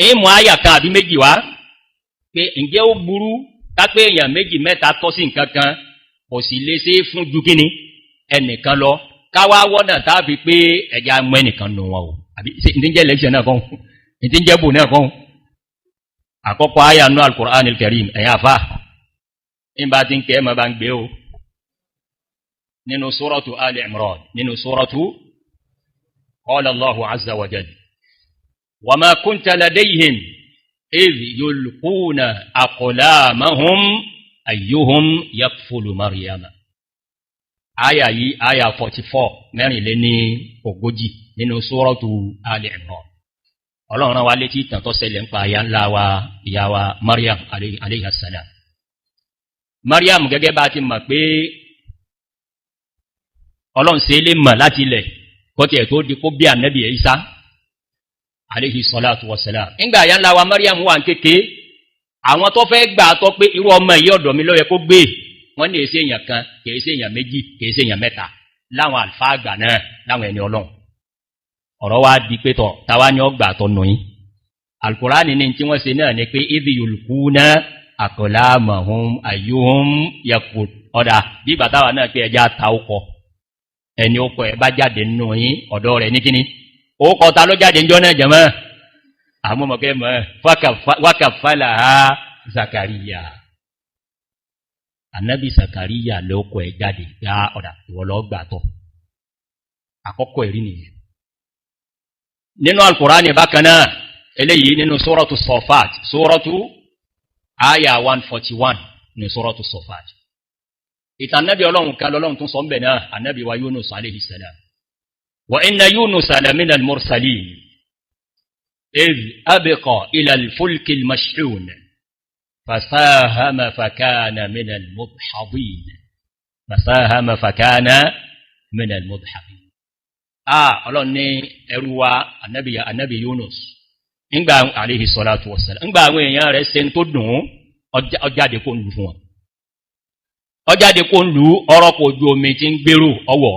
èèmù àyà kan àbí méjì wá pé ǹjẹ́ ó burú kápé èèyàn méjì mẹ́ta tọ́ sí nǹkan kan kò sì lè ṣe fún ju kíni ẹnìkan lọ káwá wọ́nà tàbí pé ẹja mọ́ ẹnìkan nù wọn o àbí ìdíjẹ́ election náà kan ìdíjẹ́ bò náà kan àkọ́kọ́ àyà nú al-Qur'an al-Karim ẹ̀yà fà ní bá ti ń kẹ́ mọ́ bá ń gbé o nínú suratu Ali Imran nínú suratu qala Allahu azza wa jalla wa ma kunta ladayhim idh yulquna aqlamahum ayyuhum yakfulu Maryama àyà yìí àyà 44 mẹ́rìnlé ní ogójì nínú suratu Ali Imran Ọlọ́run rán wa létí ìtàn tó ṣẹlẹ̀ nípa aya ńlá wa ìyá wa Maryam alayha salam Maryam gẹ́gẹ́ bá ti mọ̀ pé Ọlọ́run ṣe lè mọ̀ láti ilẹ̀ kó tiẹ̀ tó di kó bí Ànábì Ìsá alayhi salatu wassalam ńgbà aya ńlá wa Maryam wà ń kéke àwọn tó fẹ́ gbà tọ́ pé irú ọmọ yìí ọ̀dọ̀ mi ló yẹ kó gbé wọ́n ní èsì èèyàn kan kìí sí èèyàn méjì kìí sí èèyàn mẹ́ta láwọn àlfáà àgbà náà láwọn ẹni Ọlọ́run ọ̀rọ̀ wá di pé tọ̀ tàwá ní ọgbà tọ́nù yìí Al-Qur'ani ní tí wọ́n ṣe náà ni pé idhi yulquna aqlamahum ayyuhum yakful ọ̀dà bí bàtàwà náà pé ẹjá ta ọkọ̀ ẹni ọkọ̀ ẹ bá jáde nínú yín ọ̀dọ̀ rẹ̀ ní kíní ọkọ̀ ta ló jáde níjọ́ náà jẹ́mọ́ àmúmọ̀kẹ́ mọ́ wákàfàlàhá Zakariya Ànábì Zakariya lọ́kọ̀ ẹ jáde ya ọ̀dà ìwọ̀lọ́gbà tọ̀ àkọ́kọ́ ìrí nìyẹn nínú Al-Qur'ani bákanáà eléyìí nínú suratu Safat suratu aya 141 ní suratu Safat ìtàn Ànábì Ọlọ́run kan lọ́lọ́run tún sọ ń bẹ̀ náà Ànábì wa Yunus alayhi salam wa inna Yunusa lamina al-mursalin idh abqa ila al-fulki al-mashhun fasahama fakana min al-mudhhabin fasahama fakana min al-mudhhabin Ọlọ́run ní ẹrú wa Ànábì Yunus ńgbà alayhi salatu wassalam ńgbà àwọn èèyàn rẹ̀ ṣe tó dùn ọjáde kó ń lù fún wọn ọjáde kó ń lù ọ̀rọ̀ kò ojú omi tí ń gbèrò ọwọ́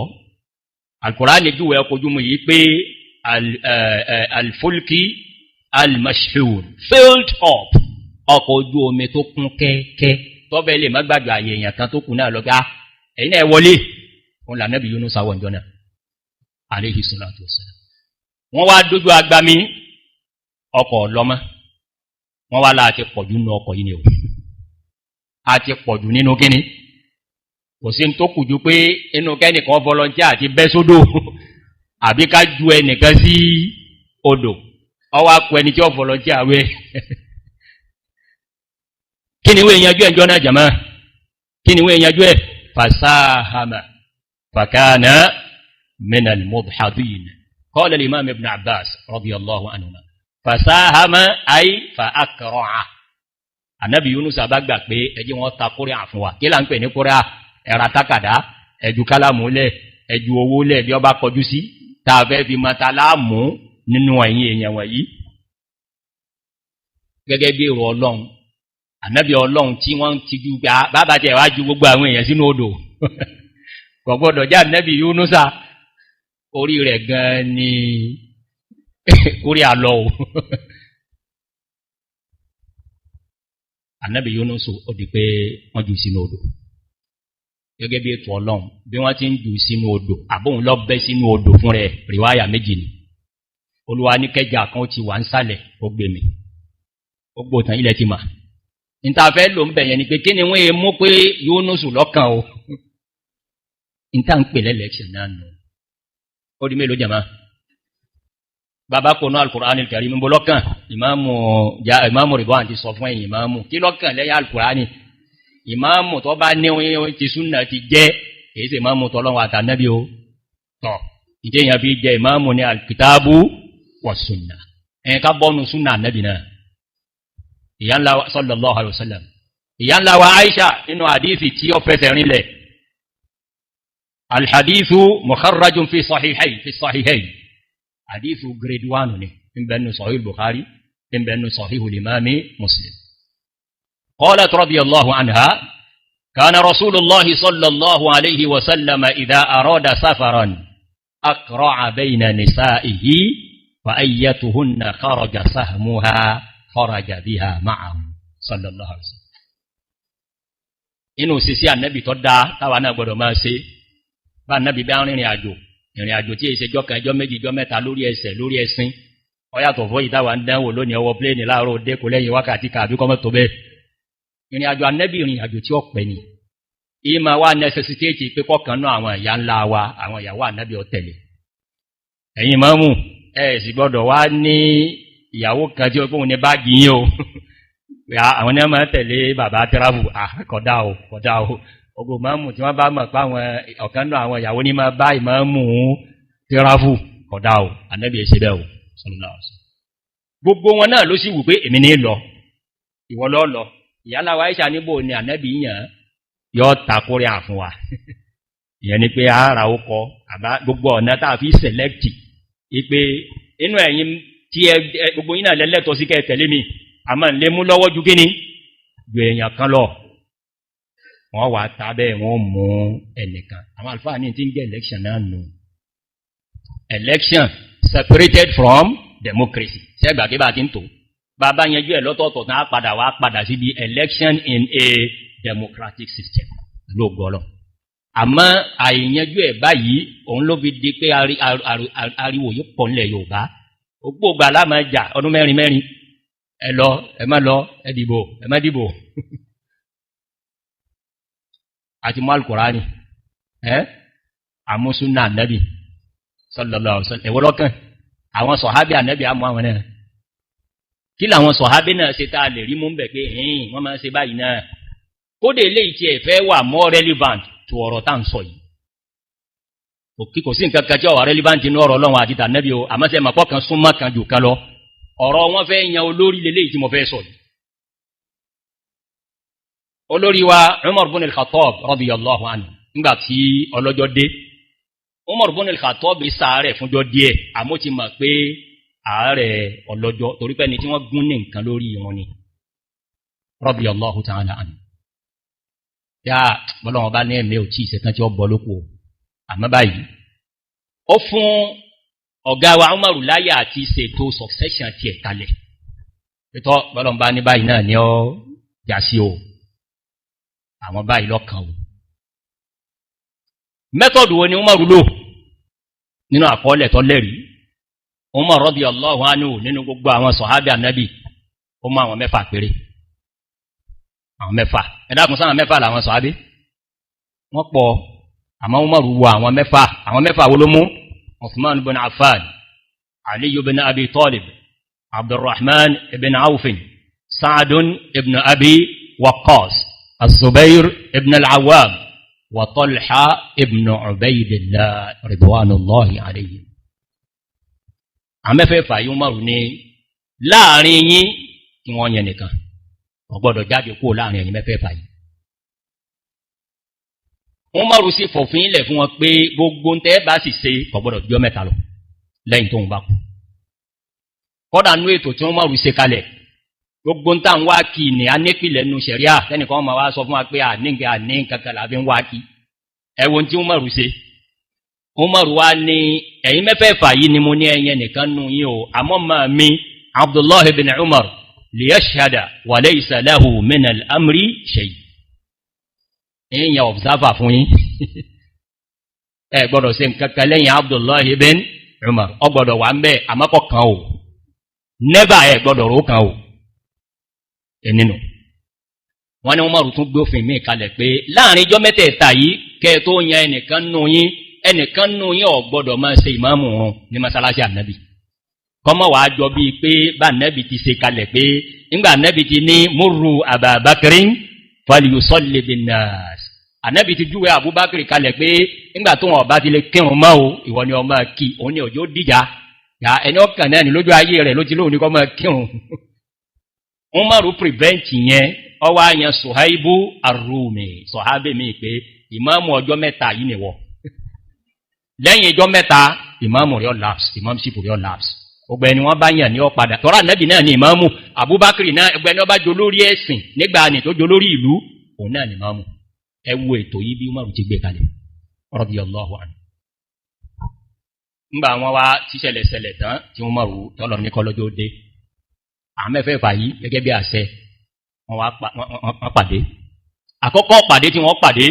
Al-Qur'ani júwẹ́ ọkọ̀ ojú omi yìí pé al-fulki al-mashhun filled up ọkọ̀ ojú omi tó kún kẹ́kẹ́ tọ́bẹ̀ lè má gbàgbà àyè èèyàn kan tó kù náà lọ́gá ẹ̀yìn náà wọlé òun l'Ànábì Yunus àwọn ìjọ náà alayhi salatu wassalam wọ́n wá dójú agbami ọkọ̀ lọ́mọ́ wọ́n wá láti pọ̀jù nínú ọkọ̀ yìí ni o a ti pọ̀jù nínú kíní kò sí tó kù jù pé inú kẹ́nìkan volunteer àti bẹ́ sódò àbí ká ju ẹnìkan sí odò ọwá kú ẹni tí ó volunteer wẹ́ kí ni wé ìyànjú ẹjọ́ náà jàmá kí ni wé ìyànjú ẹ̀ fasahama fakana من المضحضين قال الإمام ابن عباس رضي الله عنهما فساهم أي فأكرع النبي يونس أبقى pé ẹjí wọ́n ta kóríà fún wa kí là ń pè ní kóríà ẹ̀rà tákàdá ẹjú kálámù lẹ̀ ẹjú owó lẹ̀ bí ọba kọjú sí tààfẹ́ fi mata láàmú nínú ẹ̀yìn èèyàn wọ̀nyí gẹ́gẹ́ bí èrò Ọlọ́run ànábì Ọlọ́run tí wọ́n ti jú bàbá tẹ̀ wá ju gbogbo àwọn èèyàn sínú odò kò gbọdọ̀ já ànábì Yúnúsà orí rẹ̀ gan ni orí àlọ́ ò Ànábì Yúnúsù ó di pé wọ́n jù sínú odò gẹ́gẹ́ bí ètò Ọlọ́run bí wọ́n ti ń jù sínú odò àbóhun lọ bẹ́ sínú odò fún rẹ̀ ríwáyà méjì ni Olúwa ní kẹjà kan ó ti wà ń sálẹ̀ ó gbé mi ó gbóòtàn ilẹ̀ ti mà ìntàfẹ́ lò ń bẹ̀yẹn ni pé kí ni wọ́n yẹ mú pé Yúnúsù lọ́kàn o ìntà ń pè lẹ́lẹ́kṣẹ̀ náà nù ó di mélòó jàmá bàbá kò náà Al-Qur'an al-Karim ń bọ́ lọ́kàn ìmáàmù Ridwan ti sọ fún ẹ̀yìn ìmáàmù kí lọ́kàn lẹ́yìn Al-Qur'an ìmáàmù tó bá ní ti súnnà ti jẹ́ èyí sí ìmáàmù tọ́lọ́wọ́ àtànẹ́bí o tọ́ ìjẹ́ èyàn fi jẹ ìmáàmù ní al-kitabu wa súnnà ẹ̀yìn ká bọ́nu súnnà nẹ́bì náà ìyá ńlá sallallahu alaihi wasallam ìyá ńlá wa Aisha nínú àdífì tí ó fẹsẹ̀ rinlẹ̀ al-hadithu mukharrajun fi sahihayn hadithu grade 1 ni in bẹnu sahih Bukhari in bẹnu sahih al-imami Muslim qalat radiyallahu anha kana rasulullah sallallahu alaihi wasallam idha arada safaran aqra'a bayna nisa'ihi wa ayyatuhunna kharaja sahmuha kharaja biha ma'ahu sallallahu alaihi wasallam inú sisi Ànábì tó dá táwa náà gbọ́dọ̀ máa ṣe bá Ànábì bá rìnrìn àjò tí èsè jọ́ kan jọ́ méjì jọ́ mẹ́ta lórí ẹsẹ̀ lórí ẹṣin ó yàtọ̀ fún ìdáwà ń dánwò lónìí ọwọ́ pléènì láàárọ̀ òde kò lẹ́yìn wákàtí kàbí kọ́mọ́ tó bẹ́ẹ̀ ìrìn àjò Ànábì ìrìn àjò tí ó pẹ́ ni ìmọ̀ wá necessitate pé kọ́kàn náà àwọn ìyá ńlá wa àwọn ìyàwó Ànábì ó tẹ̀lé ẹ̀yin mọ́mù ẹ̀ sì gbọ́dọ̀ wá ní ìyàwó kan tí ó kóhun ní báàgì yín o àwọn ní ọmọ tẹ̀lé bàbá tẹ́ráfù kódà o ogbò mọ́mù tí wọ́n bá mọ̀ pá àwọn ọ̀kan náà àwọn ìyàwó ní máa bá ìmọ̀mù tẹ́ráfù kódà o Ànábì èsì bẹ́ẹ̀ o sallallahu alaihi wasallam gbogbo wọn náà ló sì wù pé èmi ní lọ ìwọ lọ lọ ìyálà wa Àìṣà níbò ni Ànábì yàn yọ takórí àfún wa ìyẹn ni pé ara ó kọ àbá gbogbo ọ̀nà tàà fi select ipé inú ẹ̀yin tí gbogbo yín náà lẹ́lẹ́tọ̀ sí kẹ́ tẹ̀lé mi àmọ́ lè mú lọ́wọ́ ju kíní ju èèyàn kan lọ wọ́n wà tàbẹ́ wọ́n mú ẹnìkan àwọn àlùfáà ní tí ń gẹ́ election náà nù election separated from democracy sẹ́gbàgbé bá ti ń tò bàbá yẹnjú ẹ̀ lọ́tọ̀ọ̀tọ̀ náà padà sí bí election in a democratic system ló gọ́lọ̀ àmọ́ àìyànjú ẹ̀ báyìí òun ló fi di pé ariwo yìí pọ̀ nílẹ̀ Yorùbá ògbógbà láàmà jà ọdún mẹ́rin ẹ lọ ẹ má lọ ẹ dìbò ẹ má dìbò àti mú Al-Kùránì àmúsúnà Ànábì sallallahu alaihi wasallam ẹ̀wọ́lọ́kàn àwọn sọ̀hábí Ànábì àmú àwọn náà kí làwọn sọ̀hábí náà ṣe tá a lè rí mú bẹ̀ pé wọ́n máa ń ṣe báyìí náà kódé ilé ìtì ẹ̀fẹ́ wà more relevant to ọ̀rọ̀ tá ń sọ yìí kò sí nǹkan kan tí ó wà relevant ní ọ̀rọ̀ Ọlọ́run àti tànẹ́bí o àmọ́sẹ́ mọ̀pọ̀ kan súnmọ́ kan jù kan lọ ọ̀rọ̀ wọn fẹ́ yan olórí lélé tí mo fẹ́ sọ yìí olórí wa Umar ibn al-Khattab radiyallahu anhu nígbà tí ọlọ́jọ́ dé Umar ibn al-Khattab ṣàárẹ̀ fúnjọ́ díẹ̀ àmọ́ ti mọ̀ pé àárẹ̀ ọlọ́jọ́ torí pé ni tí wọ́n gún ní nǹkan lórí wọn ni radiyallahu ta'ala anhu yá bọ́lọ́wọ́n bá ní ẹ̀mẹ́ ò tí ìṣẹ́tán tí ó bọ́ lókò àmọ́ báyìí ó fún ọ̀gá wa Umaru láyé àti ṣètò succession ti ẹ̀kalẹ̀ pẹ̀tọ́ bọ́lọ́wọ́n bá ní báyìí náà ní ọ jà sí o àwọn báyìí lọ́kàn o mẹ́tọ̀dù wo ni Umaru lò nínú àkọọ́lẹ̀ tó lẹ́rí Umar radiyallahu anhu nínú gbogbo àwọn sọ̀hábí Ànábì ó mú àwọn mẹ́fà péré àwọn mẹ́fà ẹ̀dàkùn sáwọn mẹ́fà làwọn sọ̀hábí wọ́n pọ̀ àmọ́ Umaru wo àwọn mẹ́fà wo ló mú Uthman ibn Affan Ali ibn Abi Talib Abdurrahman ibn Auf Sa'd ibn Abi Waqqas Az-Zubair ibn al-Awwam wa Talha ibn Ubaydillah ridwanullahi alayhim àwọn mẹ́fẹ̀ẹ̀fà yìí Umaru ní láàrin yín kí wọ́n yẹn nìkan ọgbọ́dọ̀ jáde kó láàrin ẹ̀yin mẹ́fẹ̀ẹ̀fà yìí Umaru sì fòfin ilẹ̀ fún wọn pé gbogbo ń tẹ́ bá sì ṣe ọgbọ́dọ̀ jọ mẹ́ta lọ lẹ́yìn tó ń bá kú kọ́dà nú ètò tí Umaru ṣe kalẹ̀ gbogbo ń tàn wá kí ní a nípìlẹ̀ nú ṣẹ̀ríà tẹ́nìkan ma wá sọ fún wa pé àní kankan lábí ń wá kí ẹwọ́n tí Umaru ṣe Umaru wá ní ẹ̀yin mẹ́fẹ̀ẹ̀fà yìí ni mo ní ẹyẹ nìkan nú yín o àmọ́ máa mi Abdullahi bin Umar liyashhada wa laysa lahu min al-amri shay èyàn observer fún yín ẹ gbọ́dọ̀ ṣe nǹkan kan lẹ́yìn Abdullahi bin Umar ó gbọ́dọ̀ wà ńbẹ̀ àmọ́kọ̀ kan o never ẹ gbọ́dọ̀ ro kan o ẹnìnú wọ́n ní Umaru tún gbófin mí kalẹ̀ pé láàrin ijọ́ mẹ́tẹ̀ẹ̀ta yìí kẹ́ tó yan ẹnìkan nú yín ò gbọ́dọ̀ máa ṣe ìmáàmù wọn ní masalasi Ànábì kọ́mọ̀ wàá jọ bíi pé bá Ànábì ti ṣe kalẹ̀ pé nígbà Ànábì ti ní múrù Abubakarin falyusalli binnas Ànábì ti júwe Abubakar kalẹ̀ pé nígbà tó wọn ọba ti lè kírun mọ́ o ìwọ ni ọmọ kí òun ni òjò dìjà ya ẹni ọkàn náà ni lójú ayé rẹ̀ ló ti lóun ní kọ́ mọ́ kírun Umaru prevent yẹn ọwọ́ àyàn Suhaibu Ar-Rumi sọ̀hábẹ̀ mi pé ìmáàmù ọjọ́ mẹ́ta yìí nìwọ lẹ́yìn ọjọ́ mẹ́ta ìmáàmù rẹ̀ lapse ìmáàmùsìpù rẹ̀ lapse ọgbẹ̀ni wọ́n bá yàn ní ọpadà tọ́rọ Ànábì náà ni ìmáàmù Abubakar náà ẹgbẹ̀ni ọba jọ lórí ẹ̀sìn nígbà ní tó jọ lórí ìlú òun náà ni ìmáàmù ẹ wo ètò yìí bí Umaru ti gbé kalẹ̀ radiyallahu anhu ńgbà wọn wá tíṣẹ̀lẹ̀ tán tí wọ́n mọ̀rú tọ́lọ̀ ní kọlọ́jọ́ dé àmẹ́fẹ́fà yìí gẹ́gẹ́ bí àṣẹ wọ́n pàdé àkọ́kọ́ pàdé tí wọ́n pàdé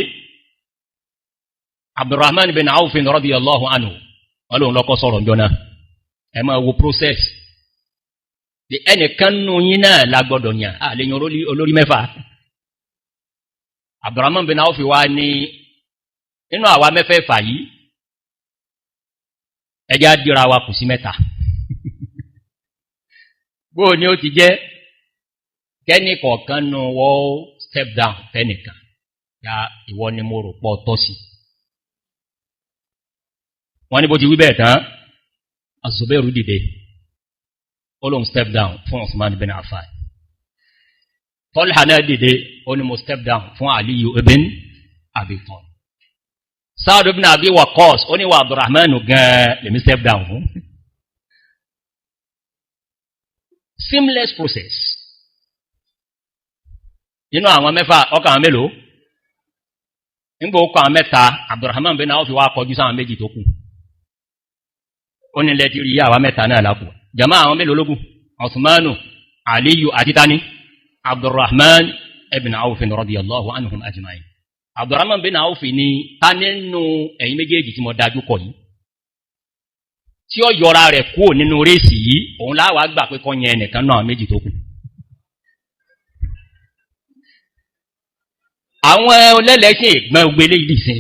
Abdurrahman bin Auf radiyallahu anhu wọ́n lóun lọ́kọ́ sọ̀rọ̀ ǹjọ́ náà ẹ máa wo process the ẹnìkan nù yín náà lágbọ́dọ̀ yàn àlèyàn olórí mẹ́fà Abdurrahman bin Auf wá ní nínú àwa mẹ́fẹ́fà yìí ẹjá dìra wa kù sí mẹ́ta bó ní ó ti jẹ́ kẹ́ni kọ̀ọ̀kan nù wọ́n step down fẹ́nìkan ya ìwọ ni mo rò pọ̀ tọ́ sí wọ́n ní bó ti wí bẹ́ẹ̀ tán Az-Zubairu dìde ó lóun step down fún Usman bin Affan Talha náà dìde ó ní mo step down fún Aliyu ibn Abi Talib Sa'd ibn Abi Waqqas ó ní wa Abdurrahman gan lèmi step down fún seamless process nínú àwọn mẹ́fà ọkà àwọn mélòó nígbà ó kọ àwọn mẹ́ta Abdurrahman bin Auf fi wá kọjú sáwọn méjì tó kù ó ní lẹ́tí rí àwọn mẹ́ta náà lápò jama àwọn mélòó lógún Usmanu Aliyu àti tani Abdurrahman ibn Auf radiyallahu anhum ajma'in Abdurrahman bin Auf ní ta nínú ẹ̀yin méjèèjì tí mo dájú kọ yìí tí ó yọra rẹ̀ kúrò nínú réèsì yìí òun láwàá gbà pé kọ́ yẹn ẹnìkan náà méjì tó kù àwọn olẹ́lẹ́sìn ìgbọ́n ogbélé ìdìsìn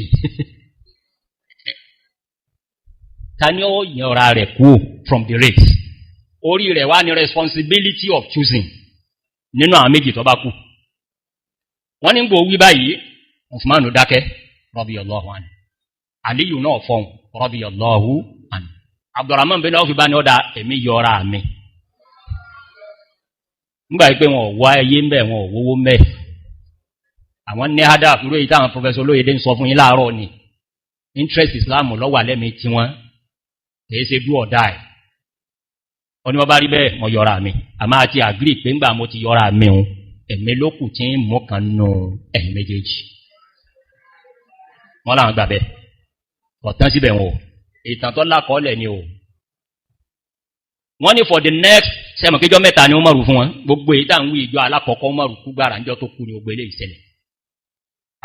ta ni ó yọra rẹ̀ kúrò from the race orí rẹ̀ wá ní responsibility of choosing nínú àwọn méjì tó bá kù wọ́n ní gbò wí báyìí Usmanu dákẹ́ radiyallahu anhu Aliyu náà fọ́n radiyallahu anhu Abdurrahman bin Auf bá ní ọ́dá èmi yọra mi nígbà pé wọn wá ẹyé ń bẹ̀ wọn owó mẹ́ àwọn ní hádà fúró èyí táwọn Professor Olóyèdé ń sọ fún yín láàárọ̀ ni interest Islam lọ́wà lẹ́mí tí wọ́n kìí ṣe do or die ó ní wọ́n bá rí bẹ́ẹ̀ mọ́ yọra mi àmá àti agree pé ńgbà mo ti yọra mi hun èmi lókù tí ń mú kan nù ẹ̀yìn méjèèjì wọ́n láwọn gbà bẹ́ẹ̀ ọ̀tán síbẹ̀ wọn ò ìtàn tó lákọọ́lẹ̀ ni o wọ́n ní for the next sẹ́mọ̀ kíjọ́ mẹ́ta ni wọ́n mọ̀rù fún wọn gbogbo ìta ń wí ìjọ alákọ̀ọ́kọ́ mọ̀rù kú gbára níjọ́ tó kú ní gbogbo ilé ìṣẹ̀lẹ̀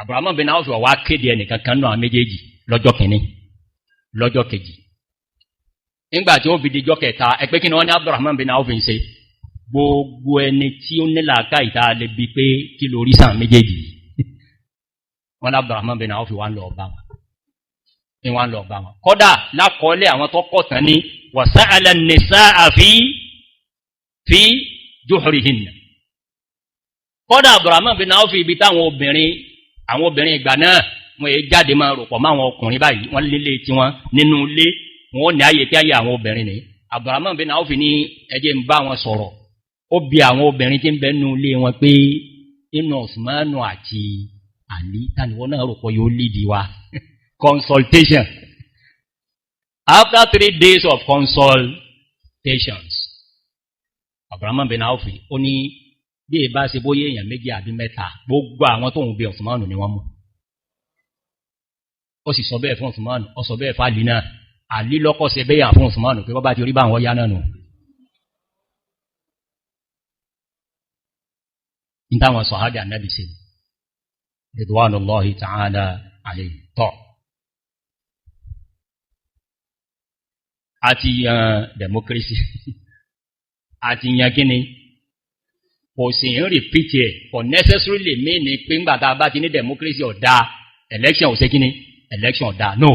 Abdurrahman bin Auf wá kéde ẹnìkan kan náà méjèèjì lọ́jọ́ kìíní lọ́jọ́ kejì nígbà tí ó fi di jọ́ kẹta ẹgbẹ́ kí ni wọ́n ní Abdurrahman bin Auf ń ṣe gbogbo ẹni tí ó nílà ká ìta lè bi pé kí lórí sàn méjèèjì wọ́n ní Abdurrahman bin Auf wá ń lọ bá wọn ní wọ́n lọ bá wọn kọ́dà lákọọ́lẹ̀ àwọn tó kọ̀ tán ní wasa'ala an-nisaa fi juhrihinna kọ́dà Abdurrahman bin Auf ibi táwọn obìnrin ìgbà náà wọ́n èé jáde máa rò pọ̀ máwọn ọkùnrin báyìí wọ́n lélé tí wọ́n nínú ilé wọ́n ní ayé tí ayé àwọn obìnrin ní Abdurrahman bin Auf ní ẹjẹ́ ń bá wọn sọ̀rọ̀ ó bi àwọn obìnrin tí ń bẹ nínú ilé wọn pé inú Usmanu àti Ali tani wọ́n náà rò pọ̀ yóò lídìí wa consultation after 3 days of consultations Abdurrahman bin Auf ó ní bí ìbá ṣe bóyé èèyàn méjì àbí mẹ́ta gbogbo àwọn tó ń bí Usmanu ni wọ́n mú ó sì sọ bẹ́ẹ̀ fún Usmanu ó sọ bẹ́ẹ̀ fàálì náà àlí lọ́kọ́ ṣe bẹ́yà fún Usmanu pé wọ́n bá ti rí bá wọn yá náà nù ní táwọn sọ̀hábì Ànábì ṣe ridwanullahi ta'ala alayhi tọ́ àti yan democracy àti yan kíni kò sì ń repeat ẹ̀ for necessarily mean ni pé ńgbàtà bá ti ní democracy ọ̀dá election ò ṣe kíni election ọ̀dá no